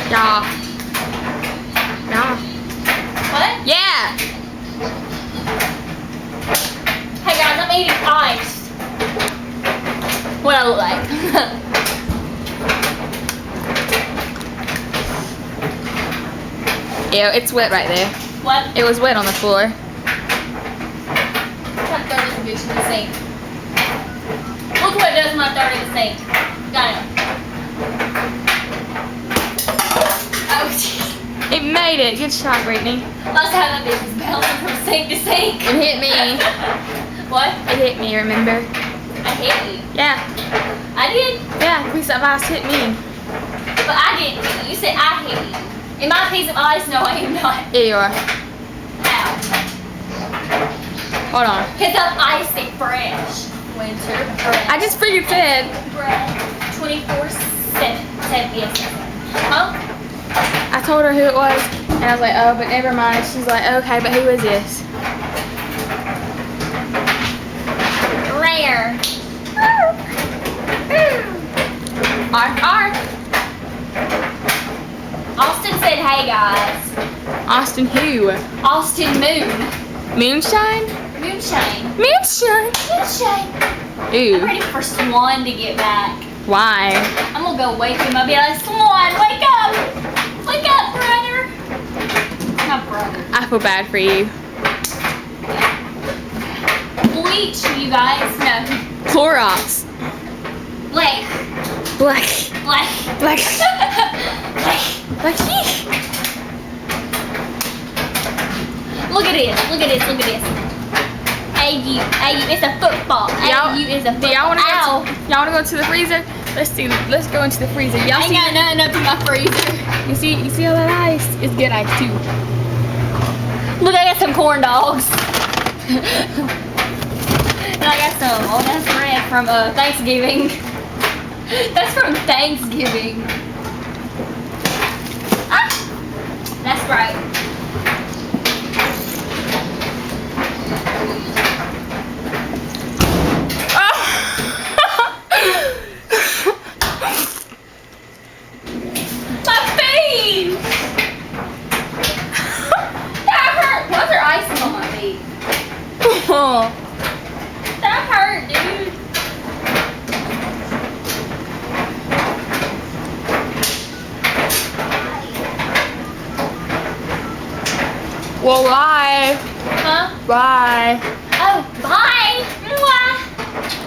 Yeah. Yeah. What? Yeah. Hey guys, I'm eating ice. What I look like. Ew, it's wet right there. What? It was wet on the floor. I'm trying to throw this bitch in the sink. Look what it does when I throw it in the sink. Got it. Oh, jeez. It made it. Good shot, Brittany. Let's have that bitch is bouncing from sink to sink. It hit me. What? It hit me, remember? I hit you. Yeah. I did, Yeah, a piece of ice hit me. but I didn't hit you. You said I hit you. In my piece of ice, no, I am not. Here you are. How? Hold on. Because I'm icy fresh. Winter fresh. I just freaking said. Bread. 24/7. Yes. Huh? I told her who it was, and I was like, oh, but never mind. She's like, okay, but who is this? Rare. Arf, arf. Austin said, hey guys. Austin who? Austin Moon. Moonshine? Moonshine. Moonshine. Moonshine. I'm Ooh. ready for Swan to get back. Why? I'm gonna go wake him up. Be like, Swan, wake up! Wake up, brother! Not brother. I feel bad for you. Bleach, you guys. No. Clorox. Black. Black. Black. Black. Black. Black. Look at this. Look at this. Look at this. AU. AU. It's a football. AU is a football. Do y'all want to Ow. y'all want to go to the freezer? Let's go into the freezer. Y'all I ain't see? got nothing up in my freezer. You see all that ice? It's good ice too. Look, I got some corn dogs. And I got some. Oh, that's bread from Thanksgiving. That's from Thanksgiving. Ah! That's right. My feet! That hurt. Why is there icing on my feet? That hurt, dude. Well, bye. Huh? Bye. Oh, bye.